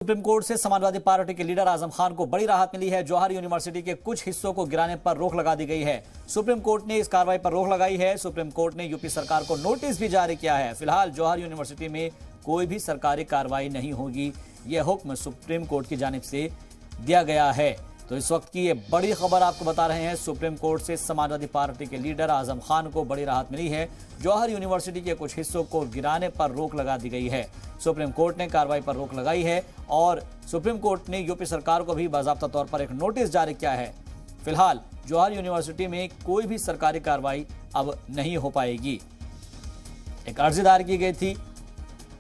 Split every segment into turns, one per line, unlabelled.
Supreme court से Samajwadi party के leader Azam Khan को बड़ी राहत मिली है। जौहर यूनिवर्सिटी के कुछ हिस्सों को गिराने पर रोक लगा दी गई है। सुप्रीम कोर्ट ने इस कार्रवाई पर रोक लगाई है। सुप्रीम कोर्ट ने यूपी सरकार को नोटिस भी जारी किया है। फिलहाल जौहर यूनिवर्सिटी में कोई भी सरकारी कार्रवाई नहीं होगी, यह हुक्म सुप्रीम कोर्ट की जानिब से दिया गया है। तो इस वक्त की ये बड़ी खबर आपको बता रहे हैं। सुप्रीम कोर्ट से समाजवादी पार्टी के लीडर आजम खान को बड़ी राहत मिली है। जौहर यूनिवर्सिटी के कुछ हिस्सों को गिराने पर रोक लगा दी गई है। सुप्रीम कोर्ट ने कार्रवाई पर रोक लगाई है और सुप्रीम कोर्ट ने यूपी सरकार को भी बाकायदा तौर पर एक नोटिस जारी किया है। फिलहाल जौहर यूनिवर्सिटी में कोई भी सरकारी कार्रवाई अब नहीं हो पाएगी। एक अर्जी दायर की गई थी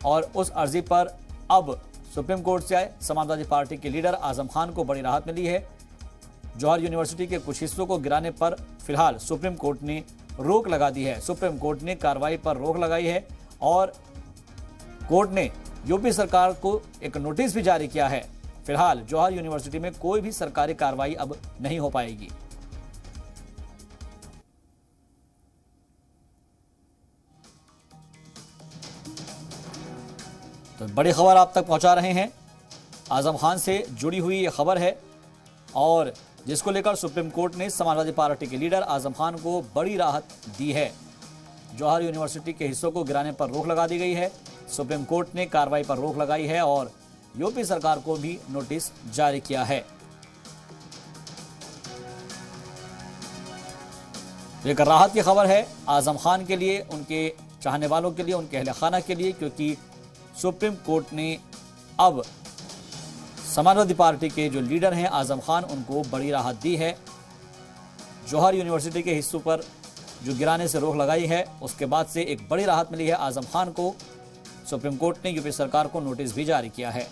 और उस अर्जी पर अब सुप्रीम कोर्ट से आए समाजवादी पार्टी के लीडर आजम खान को बड़ी राहत मिली है। जौहर यूनिवर्सिटी के कुछ हिस्सों को गिराने पर फिलहाल सुप्रीम कोर्ट ने रोक लगा दी है। सुप्रीम कोर्ट ने कार्रवाई पर रोक लगाई है और कोर्ट ने यूपी सरकार को एक नोटिस भी जारी किया है। फिलहाल जौहर यूनिवर्सिटी में कोई भी सरकारी कार्रवाई अब नहीं हो पाएगी। तो बड़ी खबर आप तक पहुंचा रहे हैं। आजम खान से जुड़ी हुई ये खबर है और जिसको लेकर सुप्रीम कोर्ट ने समाजवादी पार्टी के लीडर आजम खान को बड़ी राहत दी है। जौहर यूनिवर्सिटी के हिस्सों को गिराने पर रोक लगा दी गई है। सुप्रीम कोर्ट ने कार्रवाई पर रोक लगाई है और यूपी सरकार को भी नोटिस जारी किया है। एक राहत की खबर है आजम खान के लिए, उनके चाहने वालों के लिए, उनके अहले खाना के लिए, क्योंकि सुप्रीम कोर्ट ने अब समाजवादी पार्टी के जो लीडर हैं आजम खान, उनको बड़ी राहत दी है। जौहर यूनिवर्सिटी के हिस्सों पर जो गिराने से रोक लगाई है, उसके बाद से एक बड़ी राहत मिली है आजम खान को। सुप्रीम कोर्ट ने यूपी सरकार को नोटिस भी जारी किया है।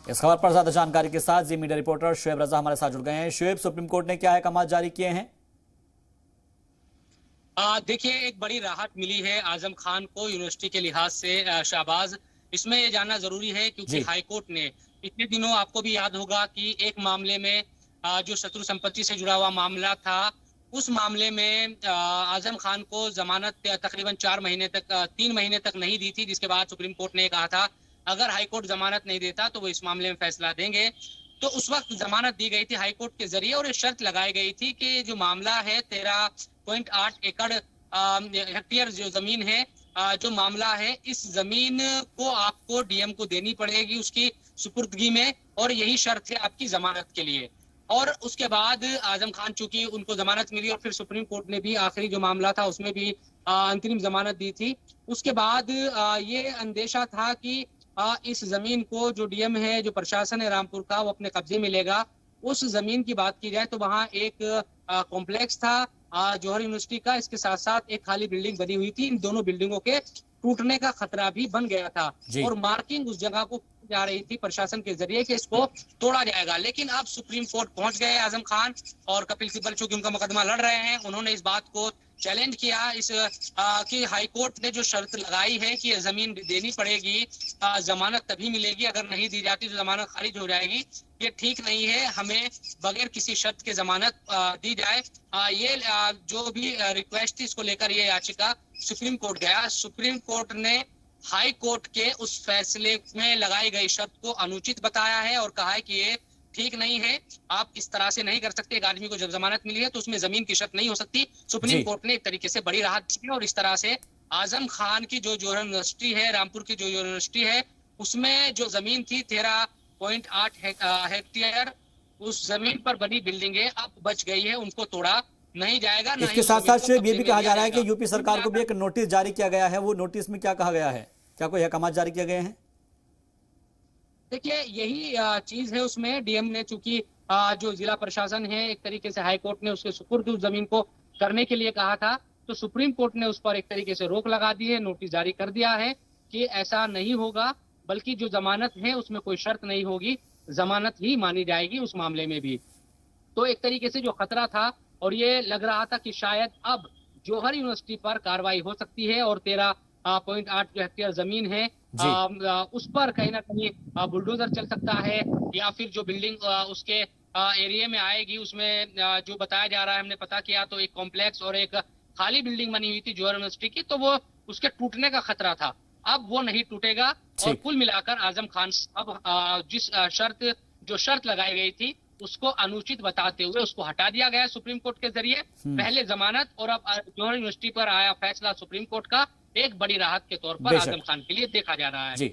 इस खबर पर ज्यादा जानकारी के साथ जी मीडिया रिपोर्टर शुएब रजा हमारे साथ जुड़ गए हैं। शुएब, सुप्रीम कोर्ट ने क्या अहकाम जारी किए हैं?
देखिए, एक बड़ी राहत मिली है आजम खान को यूनिवर्सिटी के लिहाज से। शाहबाज, इसमें ये जानना जरूरी है क्योंकि हाई कोर्ट ने पिछले दिनों, आपको भी याद होगा कि एक मामले में जो शत्रु संपत्ति से जुड़ा हुआ मामला था, उस मामले में आजम खान को जमानत तकरीबन 3 महीने तक नहीं दी थी, जिसके बाद सुप्रीम कोर्ट ने कहा था अगर हाई कोर्ट जमानत नहीं देता तो वो इस मामले में फैसला देंगे। तो उस वक्त जमानत दी गई थी हाई कोर्ट के जरिए और ये शर्त लगाई गई थी कि जो मामला है 13.8 एकड़ हेक्टेयर जो जमीन है, जो मामला है, इस जमीन को आपको डीएम को देनी पड़ेगी उसकी सुपुर्दगी में, और यही शर्त है आपकी जमानत के लिए। और उसके बाद आजम खान, चूंकि उनको जमानत मिली और फिर सुप्रीम कोर्ट ने भी आखिरी जो मामला था उसमें भी अंतरिम जमानत दी थी, उसके बाद ये अंदेशा था कि इस जमीन को जो डीएम है, जो प्रशासन है रामपुर का, वो अपने कब्जे में लेगा। उस जमीन की बात की जाए तो वहाँ एक कॉम्प्लेक्स था जौहर यूनिवर्सिटी का, इसके साथ साथ एक खाली बिल्डिंग बनी हुई थी। इन दोनों बिल्डिंगों के टूटने का खतरा भी बन गया था और मार्किंग उस जगह को जा रही थी प्रशासन के जरिए कि इसको तोड़ा जाएगा। लेकिन अब सुप्रीम कोर्ट पहुंच गए आजम खान और कपिल सिब्बल, चूंकि उनका मुकदमा लड़ रहे हैं, उन्होंने इस बात को चैलेंज किया कि हाई कोर्ट ने जो शर्त लगाई है कि जमीन देनी पड़ेगी, जमानत तभी मिलेगी, अगर नहीं दी जाती तो जमानत खारिज हो जाएगी, ये ठीक नहीं है, हमें बगैर किसी शर्त के जमानत दी जाए। ये जो भी रिक्वेस्ट थी, इसको लेकर ये याचिका सुप्रीम कोर्ट गया। सुप्रीम कोर्ट ने हाई कोर्ट के उस फैसले में लगाई गई शर्त को अनुचित बताया है और कहा है कि ये ठीक नहीं है, आप इस तरह से नहीं कर सकते। एक आदमी को जब जमानत मिली है तो उसमें जमीन की शर्त नहीं हो सकती। सुप्रीम कोर्ट ने एक तरीके से बड़ी राहत दी और इस तरह से आजम खान की जो जौहर यूनिवर्सिटी है, रामपुर की जो यूनिवर्सिटी है, उसमें जो जमीन थी 13.8 हेक्टेयर, उस जमीन पर बनी बिल्डिंगे अब बच गई है, उनको तोड़ा नहीं जाएगा।
इसके साथ साथ ये भी कहा जा रहा है कि यूपी सरकार को भी एक नोटिस जारी किया गया है। वो नोटिस में क्या कहा गया है? क्या कोई अहकाम जारी किए गए हैं?
देखिए, यही चीज है उसमें। डीएम ने, चूंकि जो जिला प्रशासन है, एक तरीके से हाई कोर्ट ने उसके सुपुर्द उस जमीन को करने के लिए कहा था, तो सुप्रीम कोर्ट ने उस पर एक तरीके से रोक लगा दी है, नोटिस जारी कर दिया है कि ऐसा नहीं होगा, बल्कि जो जमानत है उसमें कोई शर्त नहीं होगी, जमानत ही मानी जाएगी उस मामले में भी। तो एक तरीके से जो खतरा था और ये लग रहा था कि शायद अब जौहर यूनिवर्सिटी पर कार्रवाई हो सकती है और 13.8 जो हेक्टेयर जमीन है उस पर कहीं ना कहीं बुलडोजर चल सकता है, या फिर जो बिल्डिंग उसके एरिया में आएगी, उसमें जो बताया जा रहा है, हमने पता किया तो एक कॉम्प्लेक्स और एक खाली बिल्डिंग बनी हुई थी जौहर यूनिवर्सिटी की, तो वो उसके टूटने का खतरा था। अब वो नहीं टूटेगा और कुल मिलाकर आजम खान अब जिस शर्त लगाई गई थी उसको अनुचित बताते हुए उसको हटा दिया गया सुप्रीम कोर्ट के जरिए। पहले जमानत और अब जौहर यूनिवर्सिटी पर आया फैसला सुप्रीम कोर्ट का एक बड़ी राहत के तौर पर आजम खान के लिए देखा जा रहा है।